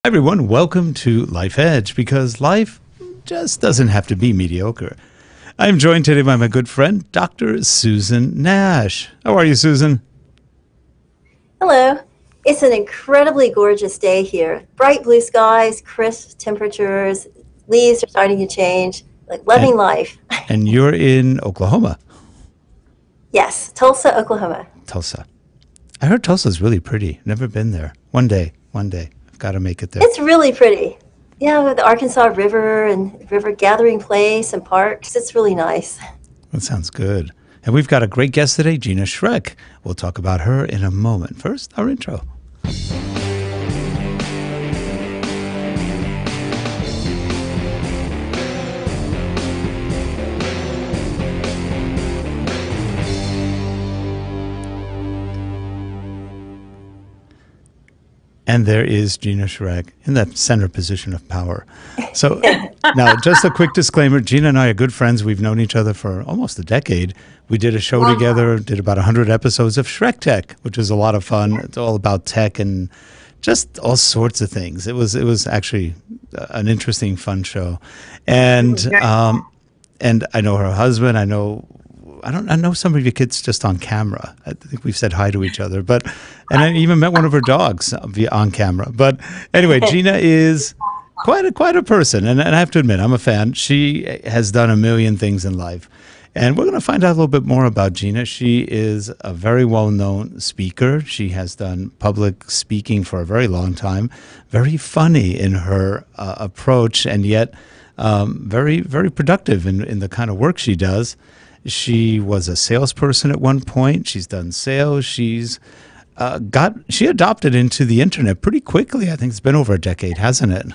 Hi everyone, welcome to Life Edge, because life just doesn't have to be mediocre. I'm joined today by my good friend, Dr. Susan Nash. How are you, Susan? Hello. It's an incredibly gorgeous day here. Bright blue skies, crisp temperatures, leaves are starting to change, like loving life. And you're in Oklahoma. Yes, Tulsa, Oklahoma. Tulsa. I heard Tulsa's really pretty. Never been there. One day. I've got to make it there. It's really pretty. Yeah, with the Arkansas River and river gathering place and parks. It's really nice. That sounds good. And we've got a great guest today, Gina Schreck. We'll talk about her in a moment. First, our intro. And there is Gina Schreck in that center position of power. So now, just a quick disclaimer. Gina and I are good friends. We've known each other for almost a decade. We did a show together, did about 100 episodes of Schreck Tech, which was a lot of fun. It's all about tech and just all sorts of things. It was actually an interesting, fun show. And I know her husband. I know some of your kids just on camera. I think we've said hi to each other, and I even met one of her dogs on camera. But anyway, Gina is quite a person, and I have to admit, I'm a fan. She has done a million things in life, and we're going to find out a little bit more about Gina. She is a very well-known speaker. She has done public speaking for a very long time. Very funny in her approach, and yet very, very productive in the kind of work she does. She was a salesperson at one point. She's done sales. She adopted into the internet pretty quickly. I think it's been over a decade, hasn't it?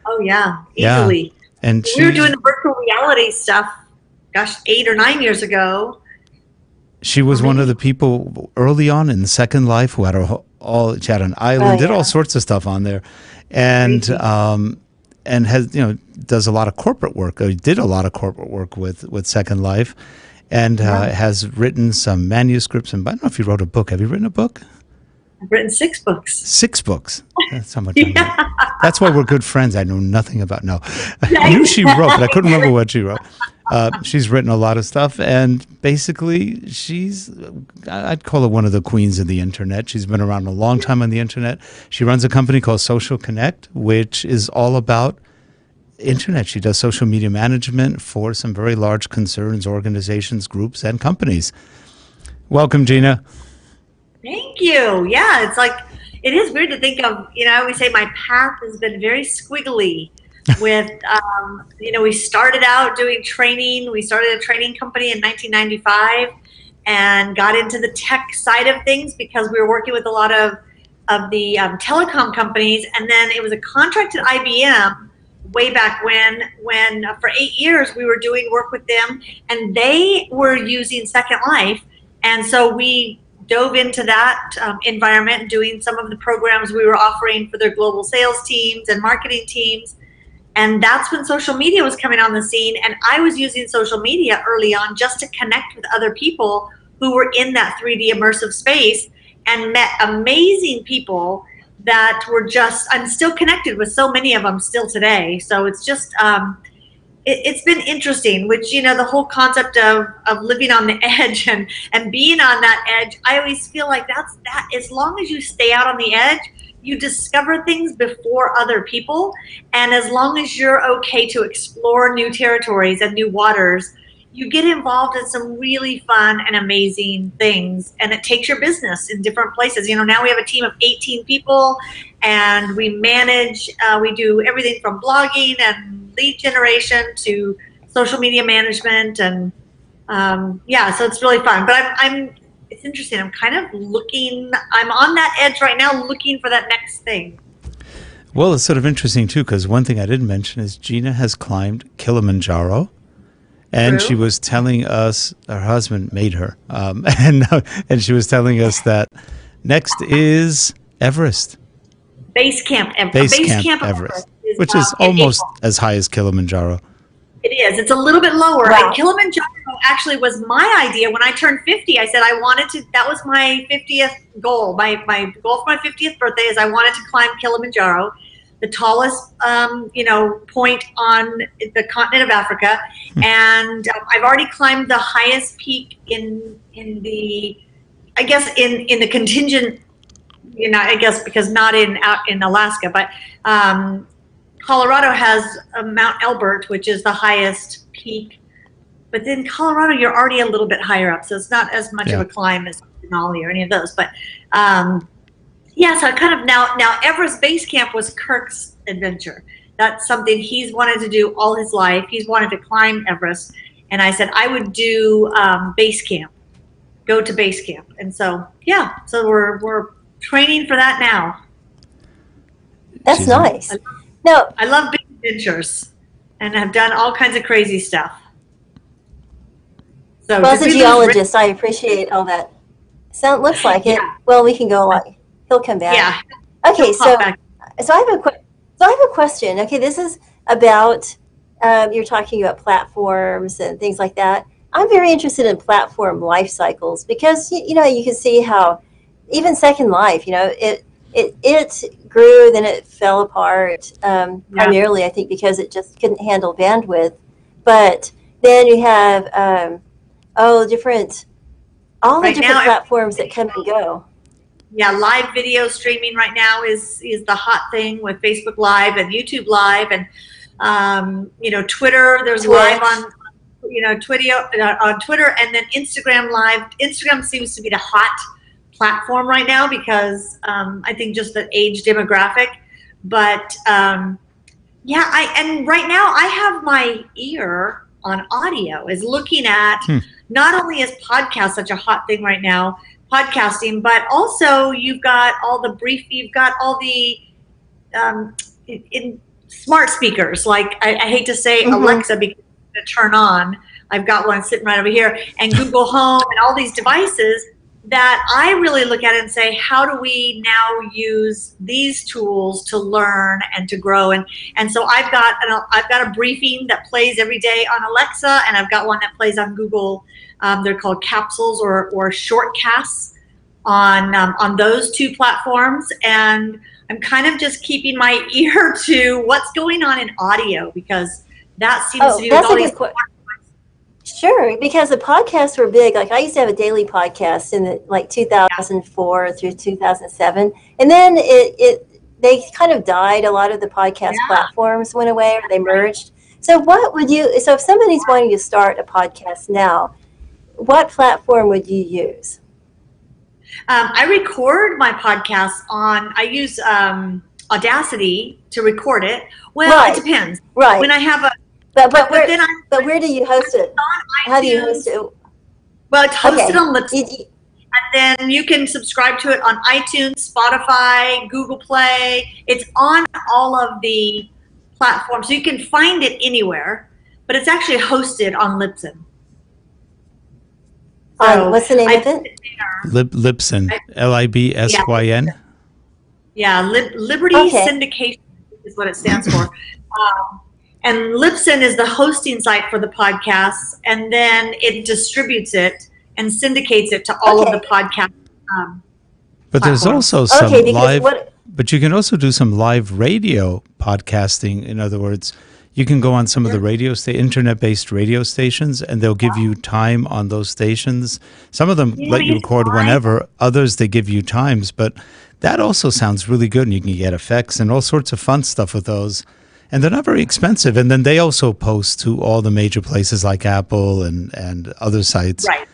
Oh yeah, easily. Yeah. And we were doing the virtual reality stuff, 8 or 9 years ago. She was one of the people early on in Second Life who had she had an island, did all sorts of stuff on there, and has does a lot of corporate work. Did a lot of corporate work with Second Life, and has written some manuscripts. And I don't know if you wrote a book. Have you written a book? I've written 6 books. 6 books. That's how much. That's why we're good friends. I know nothing about. No, I knew she wrote, but I couldn't remember what she wrote. She's written a lot of stuff, and basically I'd call her one of the queens of the internet. She's been around a long time on the internet. She runs a company called SocialKNX, which is all about internet. She does social media management for some very large concerns, organizations, groups, and companies. Welcome, Gina. Thank you. Yeah, it is weird to think of, I always say my path has been very squiggly with, we started out doing training. We started a training company in 1995 and got into the tech side of things because we were working with a lot of the telecom companies. And then it was a contract at IBM way back when for 8 years we were doing work with them, and they were using Second Life. And so we dove into that environment, doing some of the programs we were offering for their global sales teams and marketing teams. And that's when social media was coming on the scene. And I was using social media early on just to connect with other people who were in that 3D immersive space, and met amazing people that were I'm still connected with so many of them still today. So it's just, it's been interesting, which, the whole concept of living on the edge and being on that edge, I always feel like that as long as you stay out on the edge, you discover things before other people. And as long as you're okay to explore new territories and new waters, you get involved in some really fun and amazing things, and it takes your business in different places. Now we have a team of 18 people, and we manage, we do everything from blogging and lead generation to social media management, and so it's really fun. But it's interesting. I'm kind of I'm on that edge right now, looking for that next thing. Well, it's sort of interesting too, because one thing I didn't mention is Gina has climbed Kilimanjaro. And True. She was telling us, her husband made her, and she was telling us that next is Everest. Base Camp Everest, which is almost as high as Kilimanjaro. It is. It's a little bit lower. Wow. And Kilimanjaro actually was my idea when I turned 50. I said I wanted to, that was my 50th goal. My goal for my 50th birthday is I wanted to climb Kilimanjaro. the tallest, point on the continent of Africa. And I've already climbed the highest peak in the contingent, because not in Alaska, but Colorado has Mount Elbert, which is the highest peak. But then Colorado, you're already a little bit higher up, so it's not as much of a climb as Denali or any of those. But so I kind of now Everest Base Camp was Kirk's adventure. That's something he's wanted to do all his life. He's wanted to climb Everest, and I said I would do base camp, go to base camp, and so we're training for that now. That's nice. I love big adventures, and have done all kinds of crazy stuff. So, well, as a geologist, I appreciate all that. Looks like it. Well, we can go on. He'll come back. Yeah. Okay, so I have a question. Okay, this is about you're talking about platforms and things like that. I'm very interested in platform life cycles because you can see how even Second Life, it grew, then it fell apart. Primarily, I think because it just couldn't handle bandwidth. But then you have all the different platforms that come and go. Yeah, live video streaming right now is the hot thing with Facebook Live and YouTube Live and Twitter. There's Twitch. Live on on Twitter, and then Instagram Live. Instagram seems to be the hot platform right now because I think just the age demographic. But and right now I have my ear on audio, is looking at not only is podcast such a hot thing right now, podcasting, but also you've got all the in smart speakers. Like I hate to say Alexa because to turn on. I've got one sitting right over here, and Google Home and all these devices that I really look at it and say, how do we now use these tools to learn and to grow? And so I've got a briefing that plays every day on Alexa, and I've got one that plays on Google. They're called capsules or shortcasts on those two platforms. And I'm kind of just keeping my ear to what's going on in audio because that seems to be with all these. Sure, because the podcasts were big. Like I used to have a daily podcast in 2004 through 2007, and then they kind of died. A lot of the podcast platforms went away or they merged. So so if somebody's wanting to start a podcast now, what platform would you use? I record my podcasts I use Audacity to record it. Well, It depends. Right. When I have a But where do you host it? How do you host it? Well, it's hosted on Libsyn. And then you can subscribe to it on iTunes, Spotify, Google Play. It's on all of the platforms. So you can find it anywhere, but it's actually hosted on Libsyn. So what's the name of it? Libsyn, Libsyn. Yeah, Liberty Syndication is what it stands for. And Libsyn is the hosting site for the podcasts, and then it distributes it and syndicates it to all of the podcast But there's also some live, but you can also do some live radio podcasting. In other words, you can go on some of the internet-based radio stations, and they'll give you time on those stations. Some of them let you record whenever. Others, they give you times. But that also sounds really good, and you can get effects and all sorts of fun stuff with those. And they're not very expensive. And then they also post to all the major places like Apple and other sites. Right.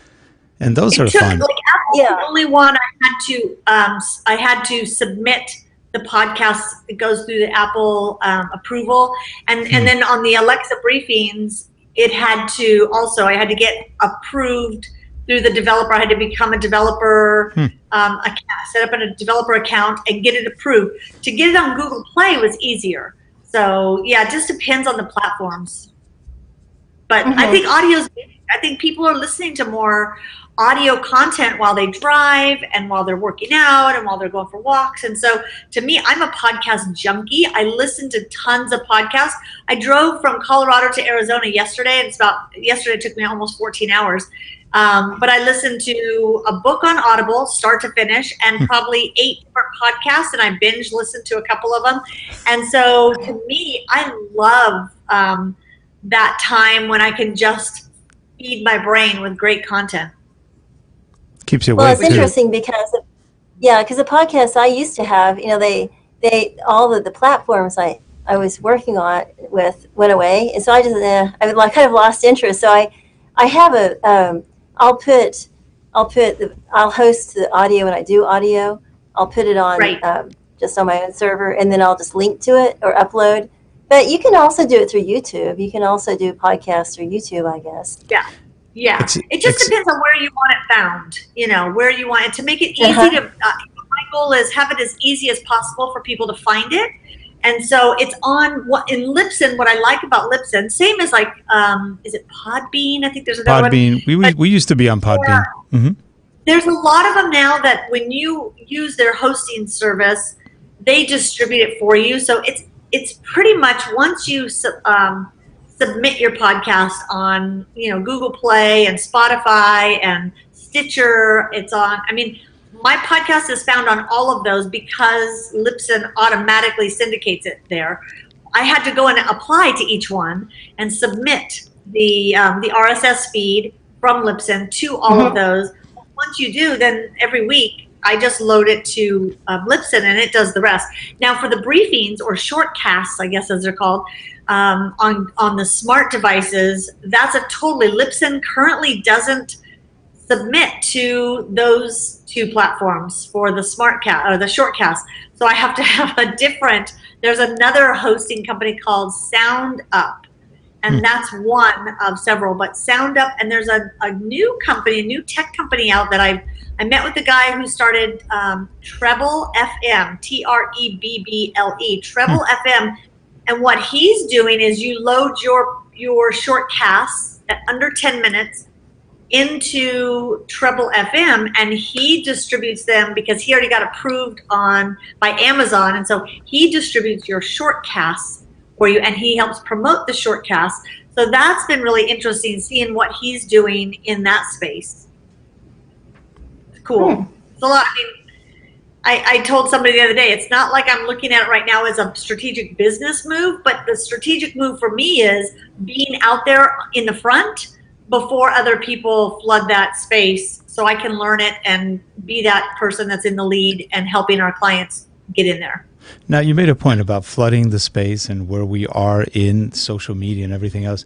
And those are fun. Like Apple's the only one I had to submit the podcast. It goes through the Apple approval. And then on the Alexa briefings, I had to get approved through the developer. I had to become a developer, set up a developer account and get it approved. To get it on Google Play was easier. So, it just depends on the platforms. But I think I think people are listening to more audio content while they drive and while they're working out and while they're going for walks. And so, to me, I'm a podcast junkie. I listen to tons of podcasts. I drove from Colorado to Arizona yesterday. Yesterday it took me almost 14 hours. But I listen to a book on Audible, start to finish, and probably 8 different podcasts, and I binge listen to a couple of them. And so to me, I love that time when I can just feed my brain with great content. Keeps you awake. Well, it's interesting because, because the podcasts I used to have, they all the platforms I was working on with went away, and so I just kind of lost interest. So I have I'll host the audio when I do audio. I'll put it on just on my own server, and then I'll just link to it or upload. But you can also do it through YouTube. You can also do podcasts through YouTube, I guess. Yeah. Yeah. It just depends on where you want it found, where you want it to make it easy to, my goal is have it as easy as possible for people to find it. And so it's on in Libsyn. What I like about Libsyn, same as like, is it Podbean? I think there's another Podbean. We used to be on Podbean. Mm-hmm. There's a lot of them now that when you use their hosting service, they distribute it for you. So it's pretty much once you submit your podcast on Google Play and Spotify and Stitcher, it's on. I mean, my podcast is found on all of those because Libsyn automatically syndicates it there. I had to go and apply to each one and submit the RSS feed from Libsyn to all of those. Once you do, then every week I just load it to Libsyn and it does the rest. Now for the briefings or shortcasts, I guess as they're called, on the smart devices, that's a totally, Libsyn currently doesn't submit to those 2 platforms for the SmartCast or the shortcast. So I have to have there's another hosting company called SoundUp, and that's one of several, but SoundUp, and there's a new company, a new tech company out that I met with the guy who started Treble FM, Trebble, Treble FM, and what he's doing is you load your shortcasts at under 10 minutes into Treble FM, and he distributes them because he already got approved by Amazon, and so he distributes your shortcasts for you, and he helps promote the shortcasts. So that's been really interesting, seeing what he's doing in that space. Cool. It's a lot. I mean, I told somebody the other day, it's not like I'm looking at it right now as a strategic business move, but the strategic move for me is being out there in the front before other people flood that space, so I can learn it and be that person that's in the lead and helping our clients get in there. Now, you made a point about flooding the space and where we are in social media and everything else.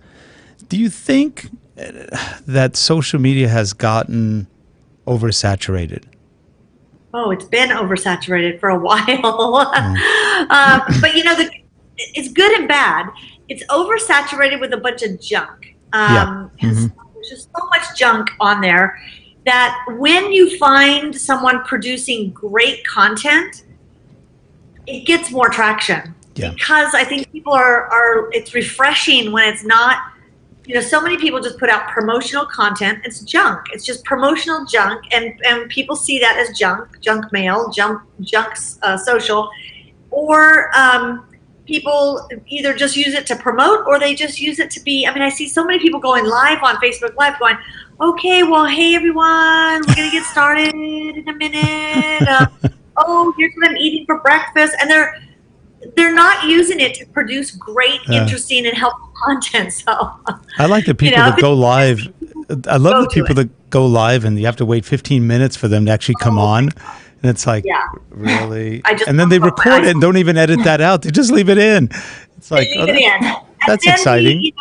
Do you think that social media has gotten oversaturated? Oh, it's been oversaturated for a while. But it's good and bad. It's oversaturated with a bunch of junk. There's just so much junk on there that when you find someone producing great content, it gets more traction. Because I think people it's refreshing when it's not, so many people just put out promotional content. It's junk. It's just promotional junk, and people see that as junk mail, junk social, or people either just use it to promote or they just use it to be, I see so many people going live on Facebook Live going, okay, well, hey, everyone, we're going to get started in a minute. Here's what I'm eating for breakfast. And they're not using it to produce great, interesting, and helpful content. So I like the people that go live. I love the people that go live and you have to wait 15 minutes for them to actually come on. And it's like, really? And then they record it and don't even edit that out. They just leave it in. It's like, that's exciting.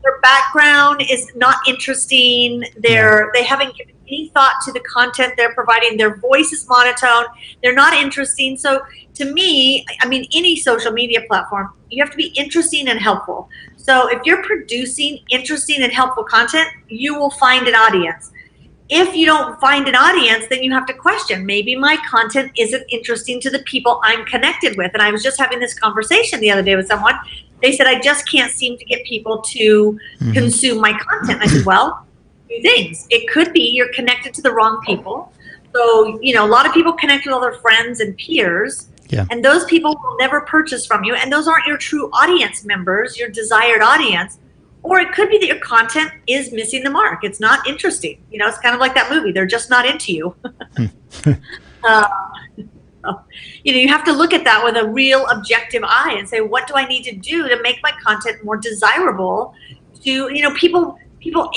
Their background is not interesting. They haven't given any thought to the content they're providing. Their voice is monotone. They're not interesting. So to me, any social media platform, you have to be interesting and helpful. So if you're producing interesting and helpful content, you will find an audience. If you don't find an audience, then you have to question, maybe my content isn't interesting to the people I'm connected with. And I was just having this conversation the other day with someone. They said, I just can't seem to get people to consume my content. I said, well, 2 things. It could be you're connected to the wrong people. So, a lot of people connect with all their friends and peers. And those people will never purchase from you. And those aren't your true audience members, your desired audience. Or it could be that your content is missing the mark. It's not interesting. You know, it's kind of like that movie. They're just not into you. You know, you have to look at that with a real objective eye and say, what do I need to do to make my content more desirable to, you know, people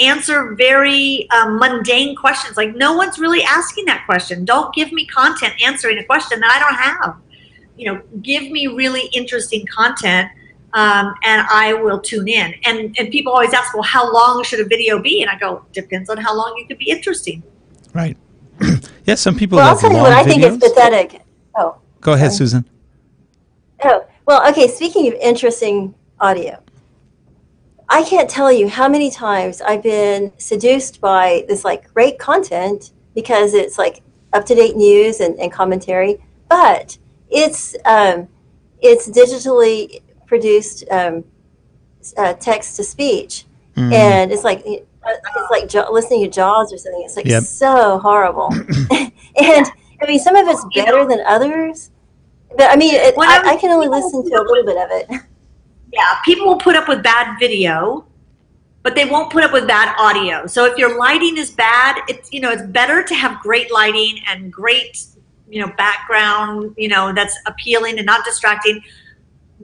answer very mundane questions. Like, no one's really asking that question. Don't give me content answering a question that I don't have. You know, give me really interesting content, and I will tune in. And people always ask, well, how long should a video be? And I go, depends on how long you can be interesting. Right. Yeah, some people Well, I'll love tell you long what I think videos. is pathetic. Oh, Go ahead, sorry. Susan. Oh, well, okay, speaking of interesting audio, I can't tell you how many times I've been seduced by this like great content because it's like up-to-date news and commentary, but it's digitally produced text to speech, and it's like listening to Jaws or something. It's like Yep. so horrible, and I mean some of it's better than others, but I mean I can only listen to a little bit of it. Yeah, people will put up with bad video, but they won't put up with bad audio. So if your lighting is bad, it's, you know, it's better to have great lighting and great, you know, background, you know, that's appealing and not distracting.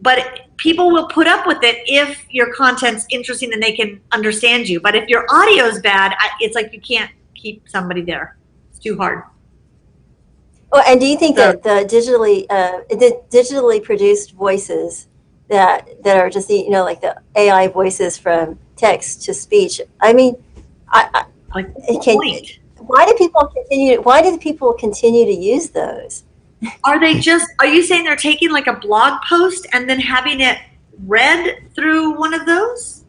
But people will put up with it if your content's interesting and they can understand you. But if your audio is bad, it's like you can't keep somebody there. It's too hard. Well, and do you think that the digitally produced voices that are just the, you know, like the AI voices from text to speech? I mean, Like, why do people continue to use those? are you saying they're taking like a blog post and then having it read through one of those?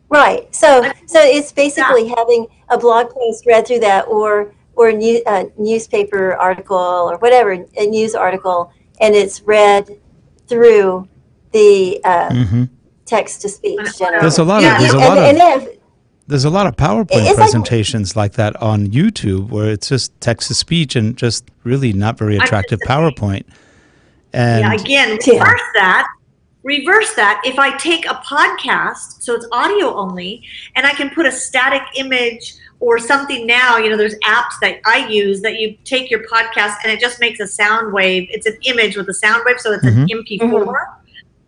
Right. So it's basically having a blog post read through that, or a newspaper article or whatever, a news article, and it's read through the text to speech. There's a lot of PowerPoint presentations like that on YouTube where it's just text to speech and just really not very attractive PowerPoint. And yeah, again, reverse that. If I take a podcast, so it's audio only, and I can put a static image or something now, you know, there's apps that I use that you take your podcast and it just makes a sound wave. It's an image with a sound wave, so it's an MP4.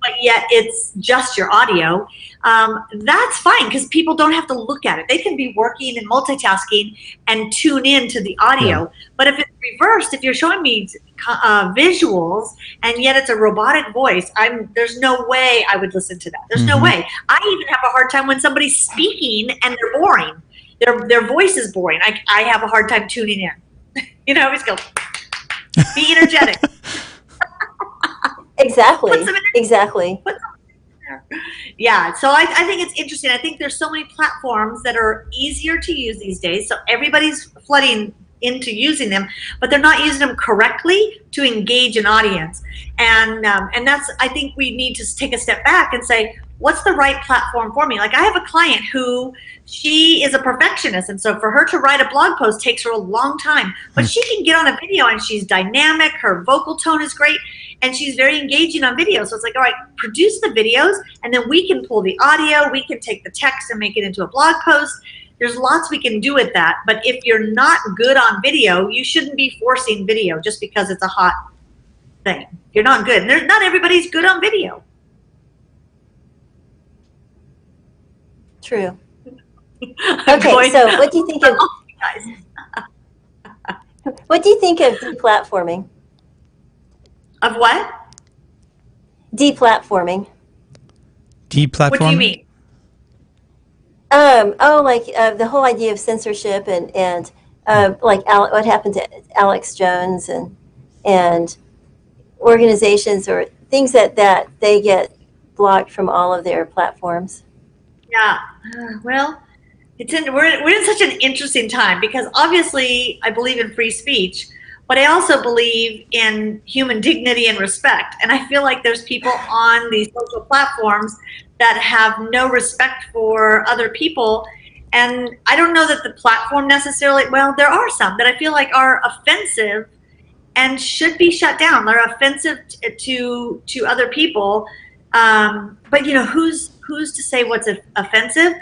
But yet it's just your audio. That's fine because people don't have to look at it. They can be working and multitasking and tune in to the audio. Yeah. But if it's reversed, if you're showing me visuals and yet it's a robotic voice, there's no way I would listen to that. There's no way. I even have a hard time when somebody's speaking and they're boring. Their voice is boring. I have a hard time tuning in. You know, I always go, be energetic. Exactly. Yeah, so I think it's interesting. I think there's so many platforms that are easier to use these days. So everybody's flooding into using them, but they're not using them correctly to engage an audience. And that's, I think we need to take a step back and say, what's the right platform for me? Like I have a client who, she is a perfectionist. And so for her to write a blog post takes her a long time, but she can get on a video and she's dynamic. Her vocal tone is great. And she's very engaging on video. So it's like, all right, produce the videos and then we can pull the audio. We can take the text and make it into a blog post. There's lots we can do with that. But if you're not good on video, you shouldn't be forcing video just because it's a hot thing. You're not good. Not everybody's good on video. True. Okay, so what do you think of deplatforming? Of what? Deplatforming. Deplatforming? What do you mean? The whole idea of censorship and like what happened to Alex Jones and organizations or things that they get blocked from all of their platforms. Yeah, well, we're in such an interesting time because obviously I believe in free speech, but I also believe in human dignity and respect. And I feel like there's people on these social platforms that have no respect for other people. And I don't know that the platform necessarily, well, there are some that I feel like are offensive and should be shut down. They're offensive to other people. But you know, who's who's to say what's offensive?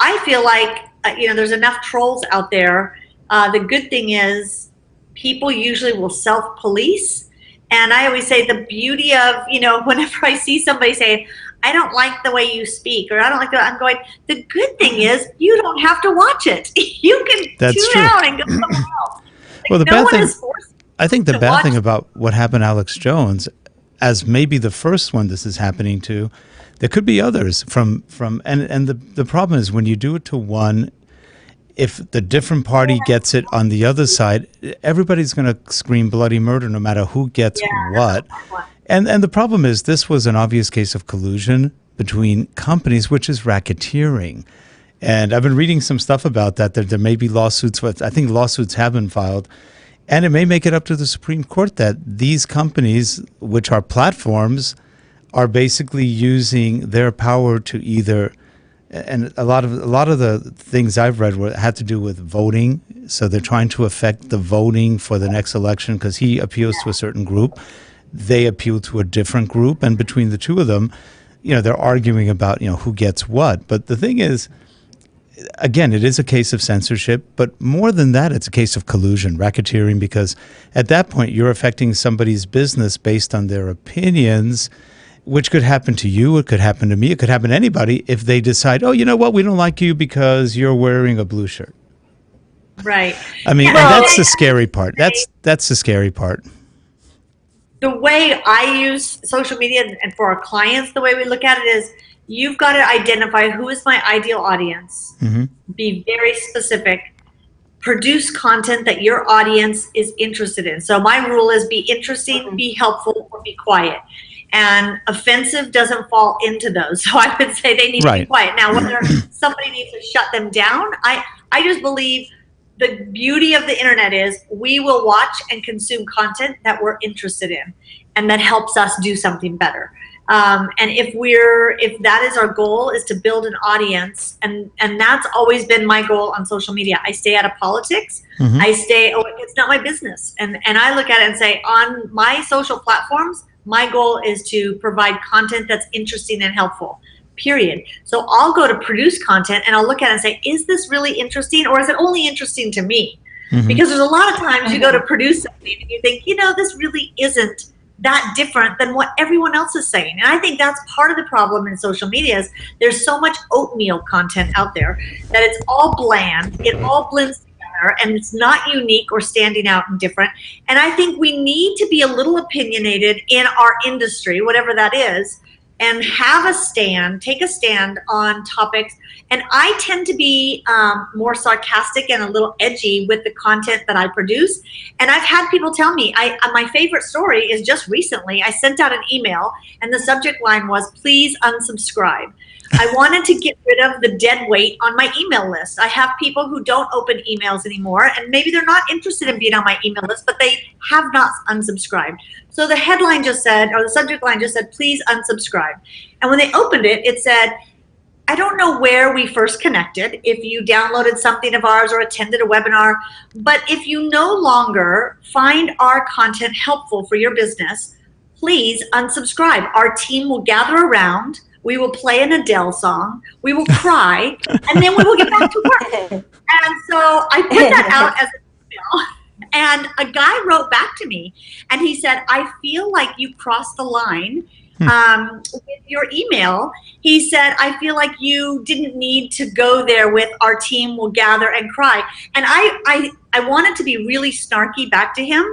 I feel like, there's enough trolls out there. The good thing is people usually will self-police. And I always say the beauty of, whenever I see somebody saying, I don't like the way you speak, or I don't like the, I'm going, the good thing is you don't have to watch it. You can tune out and go somewhere else. Well, the bad thing, I think the bad thing watch. about what happened to Alex Jones, as maybe the first one this is happening to, there could be others and the problem is when you do it to one, if the different party gets it on the other side, everybody's going to scream bloody murder no matter who gets what. And the problem is this was an obvious case of collusion between companies, which is racketeering. And I've been reading some stuff about that there may be lawsuits. I think lawsuits have been filed. And it may make it up to the Supreme Court that these companies, which are platforms, are basically using their power to either, and a lot of the things I've read had to do with voting. So they're trying to affect the voting for the next election because he appeals to a certain group. They appeal to a different group. And between the two of them, they're arguing about, who gets what. But the thing is, again, it is a case of censorship, but more than that, it's a case of collusion, racketeering, because at that point, you're affecting somebody's business based on their opinions, which could happen to you, it could happen to me, it could happen to anybody if they decide, oh, you know what, we don't like you because you're wearing a blue shirt. Right. I mean, and that's the scary part. That's the scary part. The way I use social media and for our clients, the way we look at it is, you've got to identify who is my ideal audience. Mm-hmm. Be very specific. Produce content that your audience is interested in. So my rule is be interesting, be helpful, or be quiet. And offensive doesn't fall into those. So I would say they need to be quiet. Now, whether somebody needs to shut them down, I just believe the beauty of the internet is we will watch and consume content that we're interested in and that helps us do something better. And if that is our goal, is to build an audience, and that's always been my goal on social media. I stay out of politics. Mm-hmm. It's not my business. And I look at it and say, on my social platforms, my goal is to provide content that's interesting and helpful, period. So I'll go to produce content and I'll look at it and say, is this really interesting, or is it only interesting to me? Mm-hmm. Because there's a lot of times you go to produce something and you think, this really isn't that different than what everyone else is saying. And I think that's part of the problem in social media is there's so much oatmeal content out there that it's all bland, it all blends together, and it's not unique or standing out and different. And I think we need to be a little opinionated in our industry, whatever that is, and take a stand on topics. And I tend to be more sarcastic and a little edgy with the content that I produce. And I've had people tell me, my favorite story is just recently, I sent out an email and the subject line was, please unsubscribe. I wanted to get rid of the dead weight on my email list. I have people who don't open emails anymore, and maybe they're not interested in being on my email list, but they have not unsubscribed. So the headline just said, or the subject line just said, please unsubscribe. And when they opened it, it said, I don't know where we first connected, if you downloaded something of ours or attended a webinar, but if you no longer find our content helpful for your business, please unsubscribe. Our team will gather around, we will play an Adele song, we will cry, and then we will get back to work. And so I put that out as an email. And a guy wrote back to me and he said, I feel like you crossed the line with your email. He said, I feel like you didn't need to go there with our team will gather and cry. And I wanted to be really snarky back to him,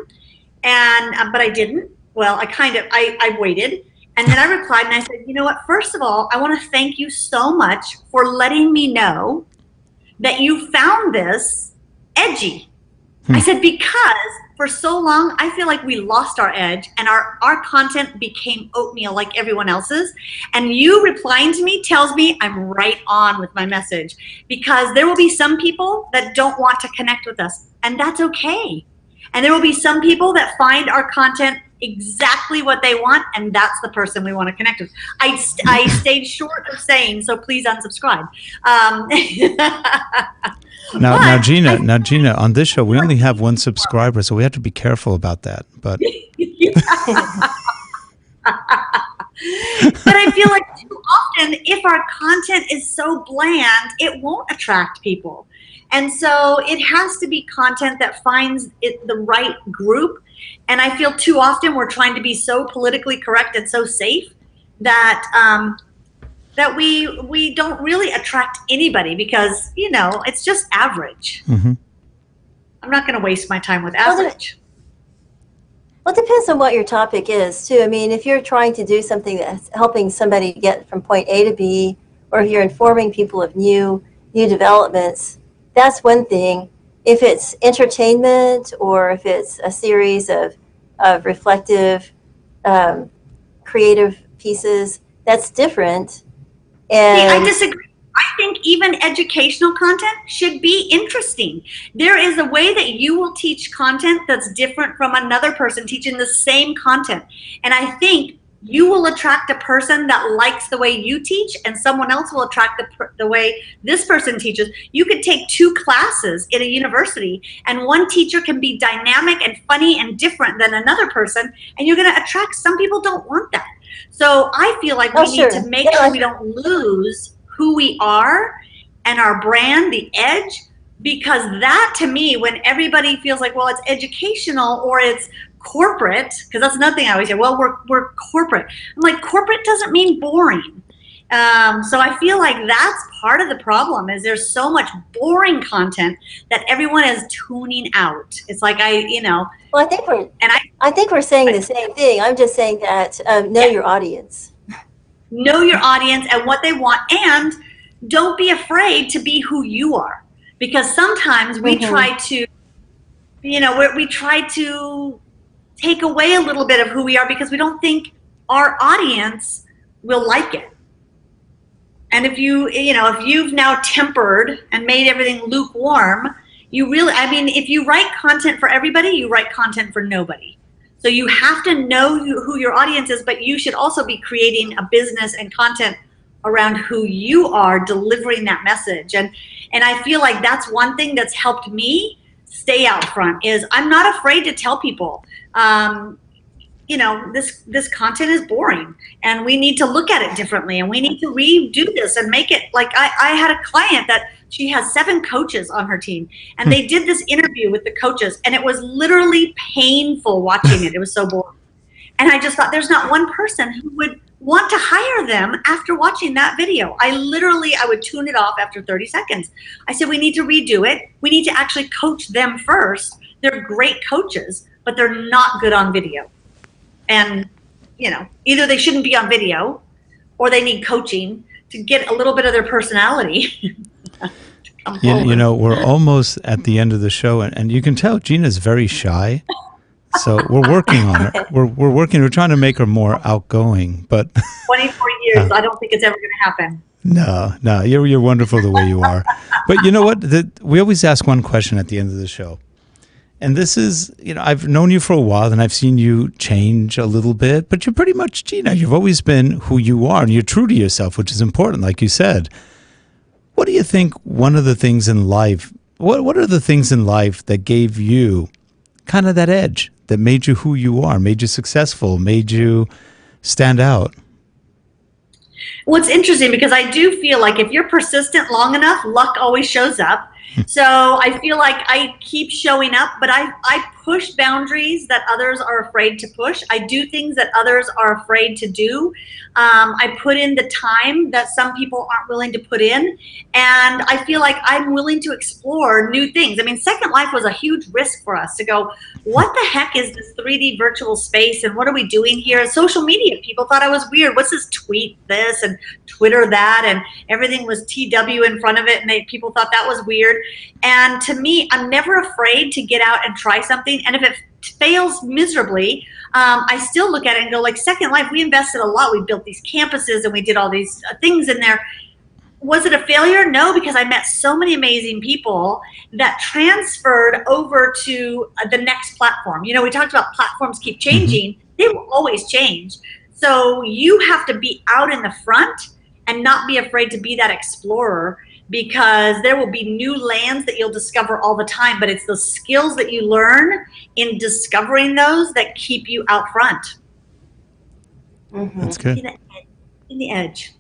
but I didn't. Well, I waited. And then I replied and I said, you know what? First of all, I want to thank you so much for letting me know that you found this edgy. I said, because for so long, I feel like we lost our edge and our content became oatmeal like everyone else's. And you replying to me tells me I'm right on with my message, because there will be some people that don't want to connect with us, and that's okay. And there will be some people that find our content exactly what they want, and that's the person we want to connect with. I stayed short of saying, so please unsubscribe. Now, Gina, on this show, we only have one subscriber, so we have to be careful about that. But I feel like too often, if our content is so bland, it won't attract people. And so it has to be content that finds the right group. And I feel too often we're trying to be so politically correct and so safe that that we don't really attract anybody because, you know, it's just average. Mm-hmm. I'm not going to waste my time with average. Well, it depends on what your topic is, too. I mean, if you're trying to do something that's helping somebody get from point A to B, or if you're informing people of new developments, that's one thing. If it's entertainment or if it's a series of reflective, creative pieces, that's different. And See, I disagree. I think even educational content should be interesting. There is a way that you will teach content that's different from another person teaching the same content. And I think you will attract a person that likes the way you teach, and someone else will attract the way this person teaches. You could take 2 classes in a university, and one teacher can be dynamic and funny and different than another person, and you're going to attract some people don't want that. So I feel like we need to make sure we don't lose who we are and our brand, the edge, because that to me, when everybody feels like, well, it's educational or it's corporate, because that's another thing I always say, well, we're corporate. I'm like, corporate doesn't mean boring. So I feel like that's part of the problem is there's so much boring content that everyone is tuning out. It's like well, I think we're saying the same thing. I'm just saying that know your audience. Know your audience and what they want, and don't be afraid to be who you are, because sometimes we try to, we try to take away a little bit of who we are because we don't think our audience will like it. And if you've now tempered and made everything lukewarm, if you write content for everybody, you write content for nobody. So you have to know who your audience is, but you should also be creating a business and content around who you are delivering that message. And I feel like that's one thing that's helped me stay out front is I'm not afraid to tell people, this content is boring and we need to look at it differently and we need to redo this and make it like I had a client that she has 7 coaches on her team, and they did this interview with the coaches, and it was literally painful watching it. It was so boring. And I just thought there's not one person who would want to hire them after watching that video. I would tune it off after 30 seconds. I said, we need to redo it. We need to actually coach them first. They're great coaches, but they're not good on video. And, either they shouldn't be on video or they need coaching to get a little bit of their personality. We're almost at the end of the show, and you can tell Gina's very shy. So we're working on her. We're trying to make her more outgoing. But 24 years, I don't think it's ever going to happen. No, you're wonderful the way you are. But you know what? We always ask one question at the end of the show. And this is, I've known you for a while and I've seen you change a little bit, but you're pretty much Gina. You've always been who you are and you're true to yourself, which is important, like you said. What do you think what are the things in life that gave you kind of that edge, that made you who you are, made you successful, made you stand out? Well, it's interesting because I do feel like if you're persistent long enough, luck always shows up. So I feel like I keep showing up, but I push boundaries that others are afraid to push. I do things that others are afraid to do. I put in the time that some people aren't willing to put in. And I feel like I'm willing to explore new things. I mean, Second Life was a huge risk for us to go, what the heck is this 3D virtual space? And what are we doing here? Social media, people thought I was weird. What's this tweet this and Twitter that? And everything was TW in front of it. And people thought that was weird. And to me, I'm never afraid to get out and try something. And if it fails miserably, I still look at it and go, like Second Life, we invested a lot. We built these campuses and we did all these things in there. Was it a failure? No, because I met so many amazing people that transferred over to the next platform. We talked about platforms keep changing. They will always change. So you have to be out in the front and not be afraid to be that explorer, because there will be new lands that you'll discover all the time, but it's the skills that you learn in discovering those that keep you out front. That's good. In the edge.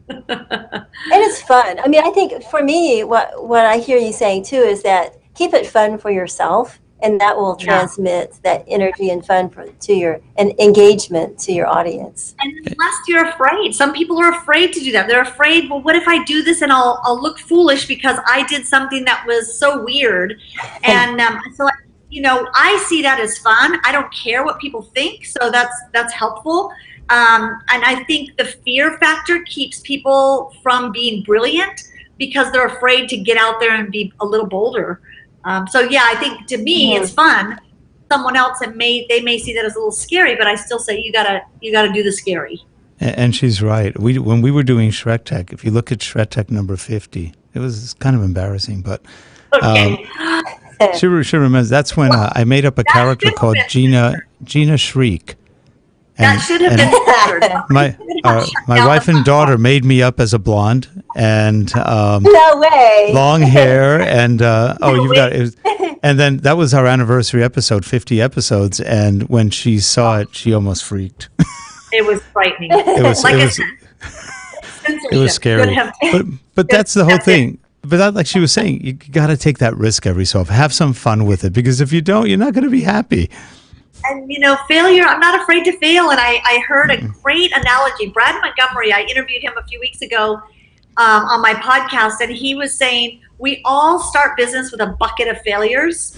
And it's fun. I mean, I think for me, what I hear you saying too is that keep it fun for yourself, and that will transmit that energy and fun to your and engagement to your audience. And unless you're afraid, some people are afraid to do that. They're afraid. Well, what if I do this and I'll look foolish because I did something that was so weird, and so. I see that as fun. I don't care what people think, so that's helpful. And I think the fear factor keeps people from being brilliant because they're afraid to get out there and be a little bolder. So yeah, I think to me it's fun. Someone else they may see that as a little scary, but I still say you gotta do the scary. And she's right. When we were doing Schreck Tech, if you look at Schreck Tech number 50, it was kind of embarrassing, but. Okay. She remembers. That's when I made up a character called Gina Schreck. That should have been my wife and daughter made me up as a blonde and no way, long hair and you've got it. And then that was our anniversary episode, 50 episodes. And when she saw it, she almost freaked. It was frightening. It was scary. But that's the whole thing. But like she was saying, you got to take that risk every so often. Have some fun with it, because if you don't, you're not going to be happy. And, failure, I'm not afraid to fail. And I heard a great analogy. Brad Montgomery, I interviewed him a few weeks ago on my podcast, and he was saying, we all start business with a bucket of failures.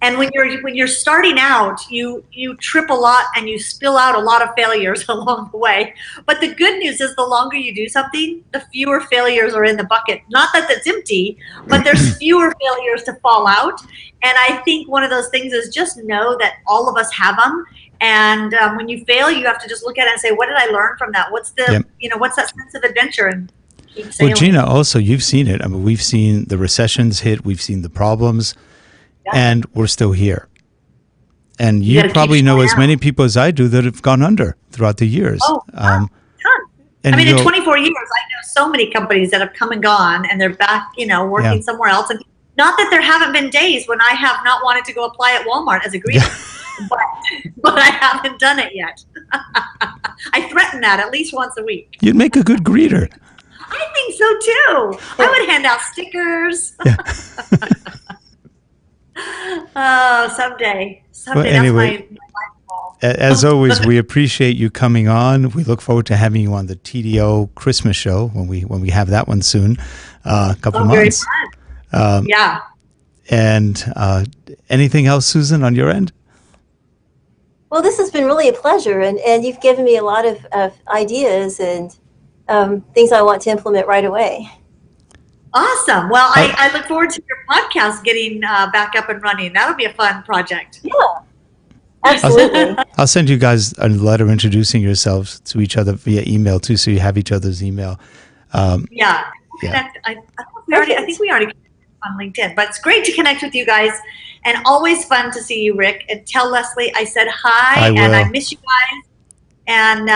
And when you're starting out, you trip a lot and you spill out a lot of failures along the way. But the good news is the longer you do something, the fewer failures are in the bucket. Not that it's empty, but there's fewer failures to fall out. And I think one of those things is just know that all of us have them. And when you fail, you have to just look at it and say, what did I learn from that? What's what's that sense of adventure? And keep sailing. Well, Gina, also, you've seen it. I mean, we've seen the recessions hit. We've seen the problems. And we're still here. And you probably know as many people as I do that have gone under throughout the years. Oh, wow. And in 24 years, I know so many companies that have come and gone, and they're back, working somewhere else. And not that there haven't been days when I have not wanted to go apply at Walmart as a greeter, but I haven't done it yet. I threaten that at least once a week. You'd make a good greeter. I think so too. I would hand out stickers. Yeah. Oh, someday. Well, anyway, that's my goal. As always, we appreciate you coming on. We look forward to having you on the TDO Christmas show when we have that one soon, a couple of months. Very fun. Yeah. And anything else, Susan, on your end? Well, this has been really a pleasure, and you've given me a lot of ideas and things I want to implement right away. Awesome. Well, I look forward to your podcast getting back up and running. That'll be a fun project. Yeah, absolutely. I'll send you guys a letter introducing yourselves to each other via email, too, so you have each other's email. I think we already connected on LinkedIn, but it's great to connect with you guys, and always fun to see you, Rick. And tell Leslie I said hi, and I miss you guys. And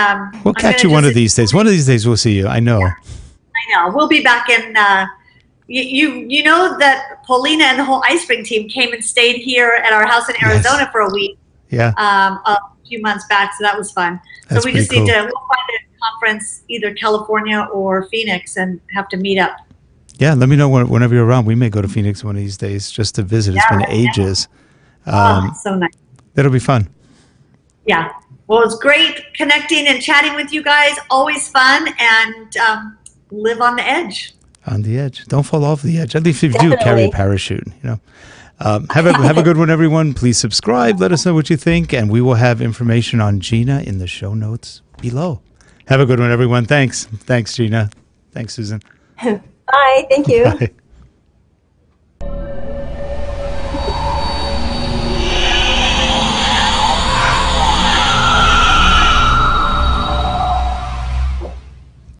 we'll catch you one of these days. One of these days we'll see you. I know. Yeah. I know. We'll be back in... You know that Paulina and the whole ice spring team came and stayed here at our house in Arizona for a week. Yeah. A few months back, so that was fun. That's so we just cool. need to we'll find a conference, either California or Phoenix, and have to meet up. Yeah, let me know whenever you're around. We may go to Phoenix one of these days just to visit. It's been ages. So nice. That'll be fun. Yeah. Well, it's great connecting and chatting with you guys. Always fun, and live on the edge. On the edge. Don't fall off the edge. At least if you do, carry a parachute. Have a good one, everyone. Please subscribe. Let us know what you think, and we will have information on Gina in the show notes below. Have a good one, everyone. Thanks, Gina. Thanks, Susan. Bye. Thank you. Bye.